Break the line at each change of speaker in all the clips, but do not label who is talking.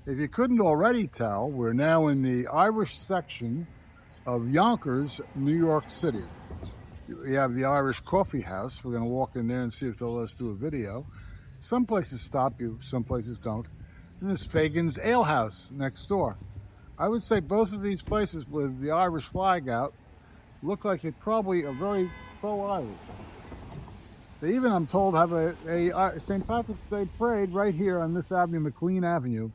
If you couldn't already tell, we're now in the Irish section of Yonkers, New York City. We have the Irish Coffee House. We're going to walk in there and see if they'll let us do a video. Some places stop you, some places don't. And there's Fagan's Ale House next door. I would say both of these places with the Irish flag out look like they probably are very pro-Irish. They even, I'm told, have a St. Patrick's Day parade right here on this avenue, McLean Avenue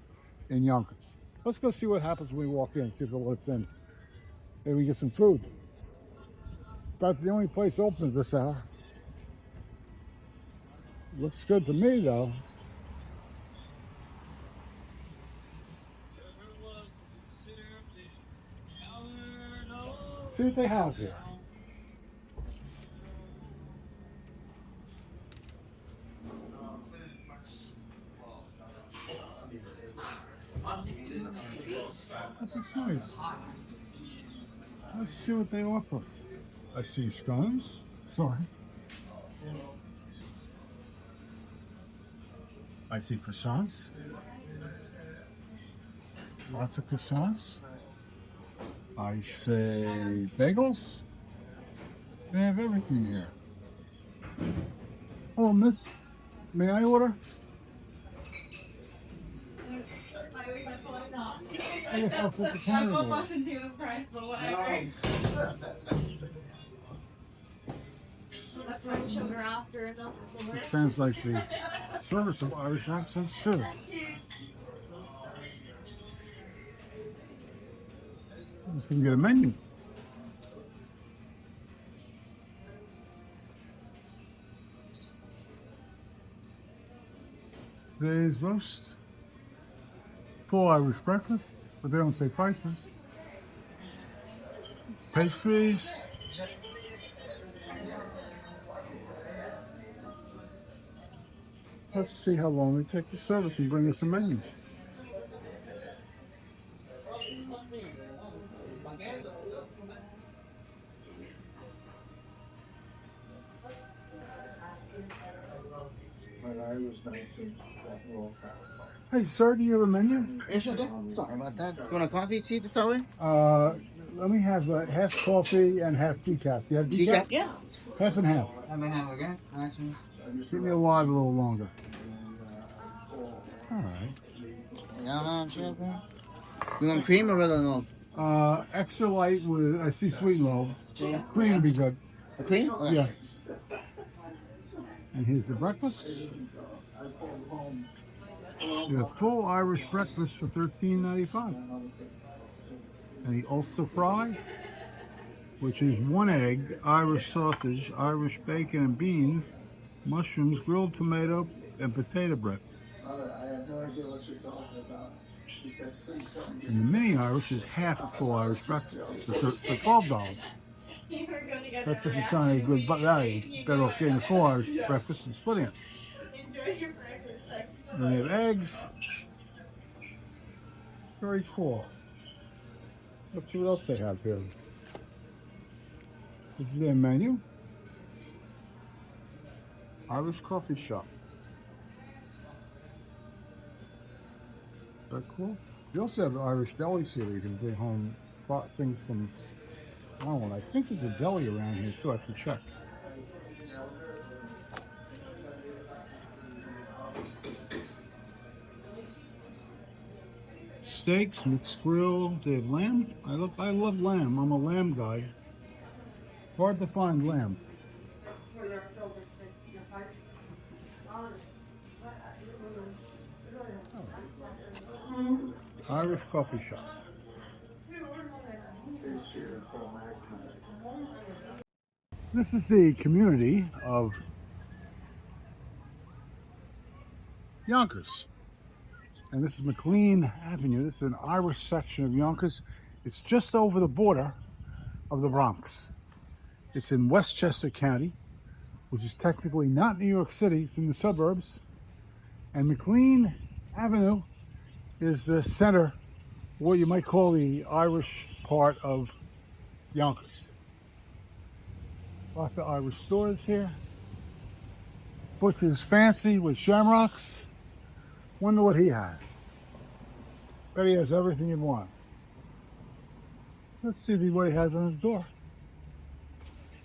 in Yonkers. Let's go see what happens when we walk in, see if they'll let us in. Maybe we get some food. About the only place open this hour. Looks good to me, though. See what they have here. That's nice. Let's see what they offer. I see scones. Sorry. I see croissants. Lots of croissants. I say bagels. They have everything here. Hello, miss. May I order? I guess I'll set the counter door. It sounds like the service of Irish accents too. We can get a menu. Today's roast. Full Irish breakfast, but they don't say prices. Pastries. Let's see how long they take the service and bring us the menus. Hey, sir, do you have a menu?
Yeah, sure do. Sorry about that. You want a coffee, tea to start with?
Let me have half coffee and half decaf. Do you have decaf?
Yeah.
Half and half.
Half and half, okay? Actually.
Keep me alive a little longer. All right.
Yeah, sure. You want cream or regular milk?
Extra light with, I see sweet and low.
Yeah.
Cream would be good.
A cream? Okay.
Yeah. And here's the breakfast. You have full Irish breakfast for $13.95. And the Ulster fry, which is 1 egg, Irish sausage, Irish bacon and beans, mushrooms, grilled tomato, and potato bread. And the mini Irish is half a full Irish breakfast for $12. That doesn't sound like a good value. Better off getting a full Irish breakfast and splitting it. And they have eggs. Very cool. Let's see what else they have here. This is their menu. Irish coffee shop. Is that cool? They also have Irish delis here where you can bring home things from, I don't know, I think there's a deli around here too. I have to check. Steaks, mixed grill, they have lamb. I love lamb. I'm a lamb guy. Hard to find lamb. Irish coffee shop. This is the community of Yonkers. And this is McLean Avenue. This is an Irish section of Yonkers. It's just over the border of the Bronx. It's in Westchester County, which is technically not New York City. It's in the suburbs. And McLean Avenue is the center, what you might call the Irish part of Yonkers. Lots of Irish stores here. Butcher's Fancy with shamrocks. Wonder what he has. Bet he has everything you'd want. Let's see what he has on his door.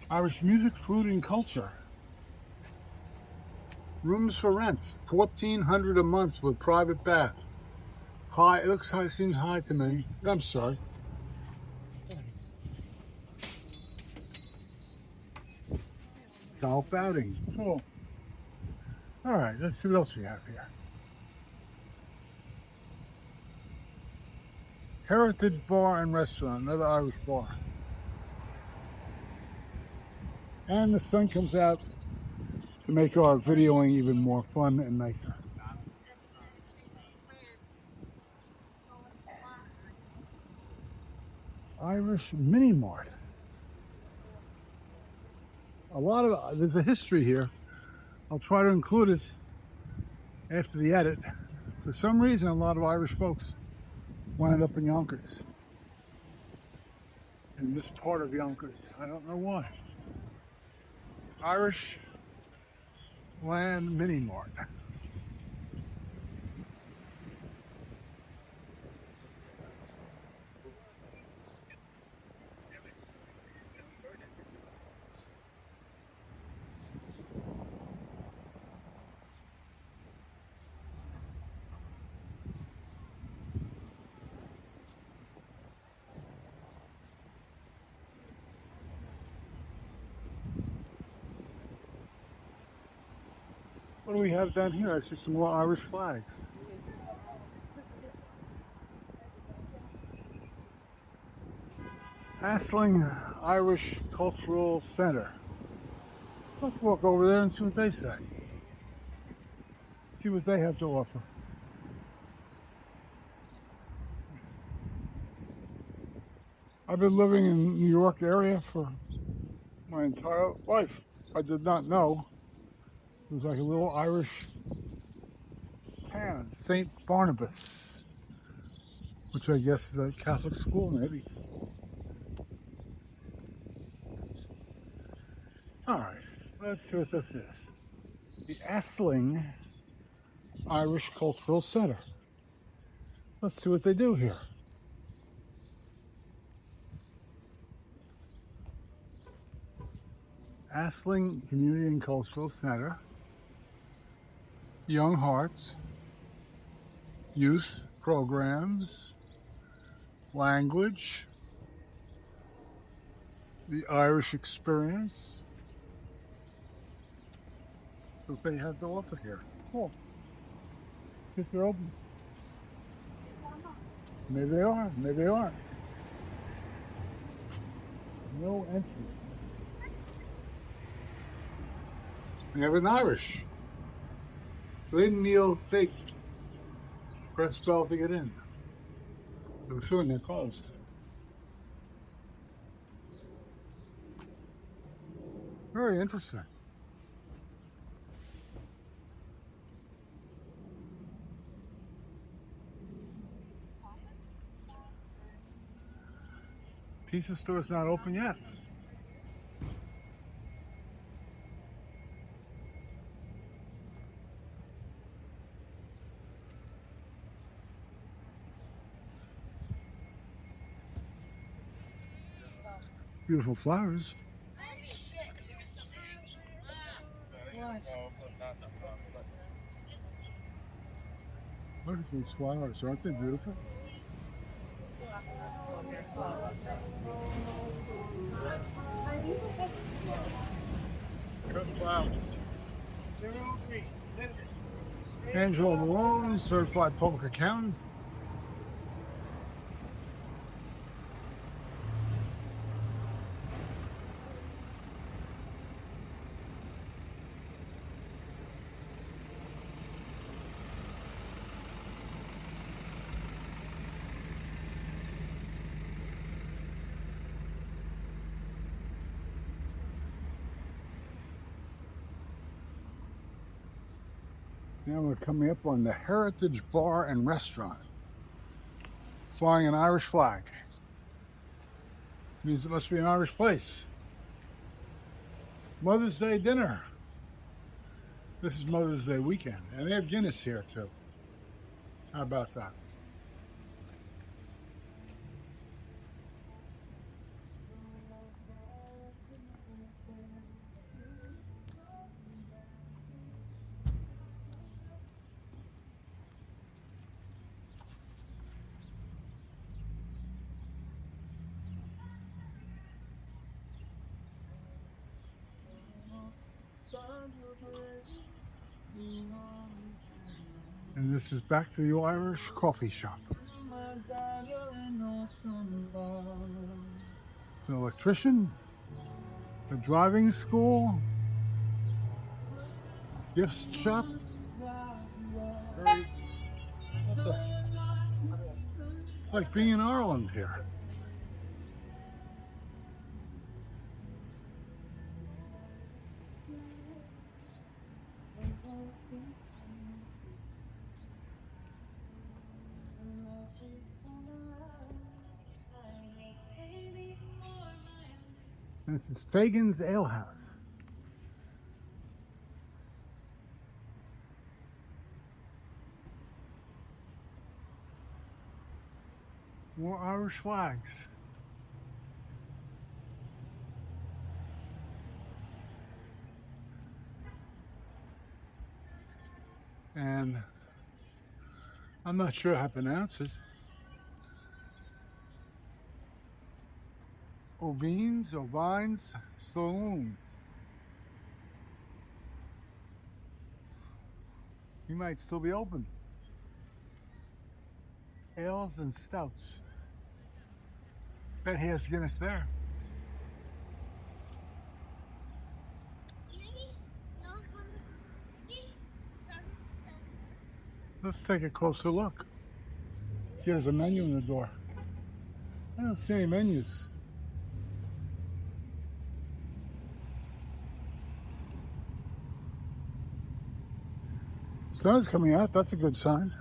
Irish music, food, and culture. Rooms for rent, $1,400 a month with private bath. High, it looks high, seems high to me. I'm sorry. Golf outing, cool. All right, let's see what else we have here. Heritage Bar and Restaurant, another Irish bar. And the sun comes out to make our videoing even more fun and nicer. Irish Mini Mart. There's a history here. I'll try to include it after the edit. For some reason, a lot of Irish folks wound up in Yonkers. In this part of Yonkers. I don't know why. Irish Land Mini Mart. What do we have down here? I see some more Irish flags. Asling Irish Cultural Center. Let's walk over there and see what they say. See what they have to offer. I've been living in New York area for my entire life. I did not know it was like a little Irish town, St. Barnabas, which I guess is a Catholic school, maybe. All right, let's see what this is. The Asling Irish Cultural Center. Let's see what they do here. Asling Community and Cultural Center. Young Hearts. Youth programs. Language. The Irish experience. What they have to offer here. Cool. See if they're open. Maybe they are, maybe they aren't. No entry. We have an Irish. Lynn Neal Fake. Press spell to get in. I'm sure they're closed. Very interesting. Pizza store's not open yet. Beautiful flowers. Look at these flowers, aren't they beautiful? Angela Malone, certified public accountant. Now we're coming up on the Heritage Bar and Restaurant. Flying an Irish flag. Means it must be an Irish place. Mother's Day dinner. This is Mother's Day weekend. And they have Guinness here too. How about that? And this is back to the Irish coffee shop. It's an electrician, a driving school, gift shop. What's that? Like being in Ireland here. And this is Fagan's Ale House. More Irish flags. And I'm not sure how to pronounce it. Ovines Saloon. He might still be open. Ales and stouts. Bet he has Guinness there. Let's take a closer look. See, there's a menu in the door. I don't see any menus. Sun's coming out, that's a good sign.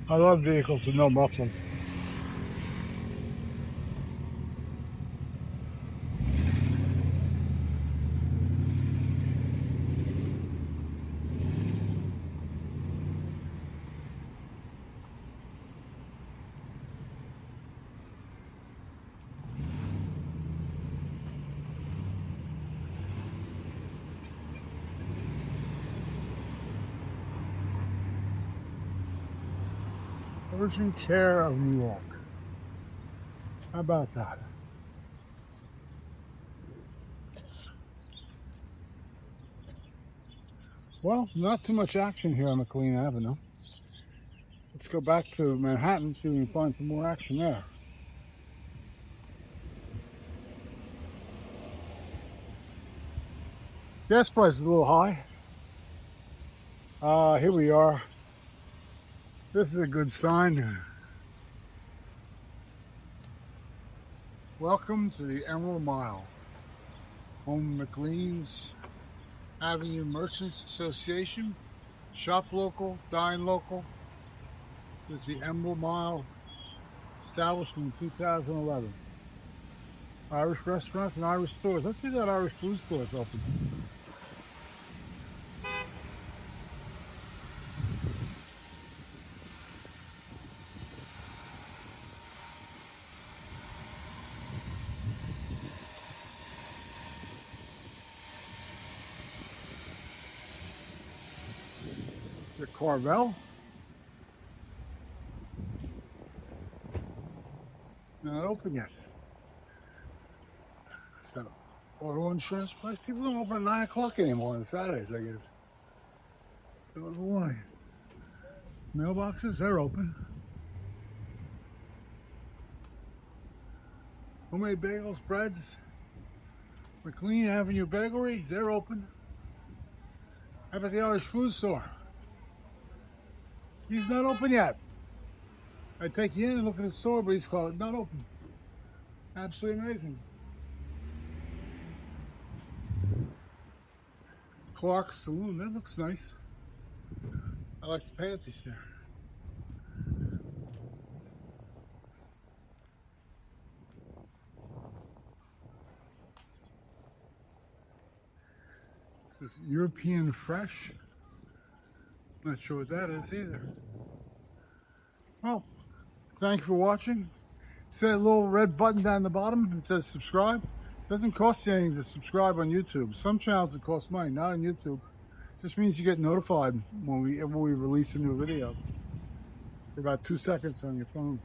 I love vehicles with no muffling. Urgent care of New York. How about that? Well, not too much action here on McLean Avenue. Let's go back to Manhattan, see if we can find some more action there. Gas price is a little high. Here we are. This is a good sign. Welcome to the Emerald Mile, home McLean's Avenue Merchants Association. Shop local, dine local. This is the Emerald Mile, established in 2011. Irish restaurants and Irish stores. Let's see that Irish food store is open. The Carvel. Not open yet. So, auto insurance place. People don't open at 9 o'clock anymore on Saturdays, I guess. Don't know why. Mailboxes, they're open. Homemade bagels, breads. McLean Avenue Bakery, they're open. How about the Irish food store? He's not open yet. I take you in and look at the store, but he's called not open. Absolutely amazing. Clark's Saloon, that looks nice. I like the pansies there. This is European Fresh. Not sure what that is either. Well, thank you for watching. See that little red button down the bottom? It says subscribe. It doesn't cost you anything to subscribe on YouTube. Some channels it costs money, not on YouTube. Just means you get notified when we release a new video. For about 2 seconds on your phone.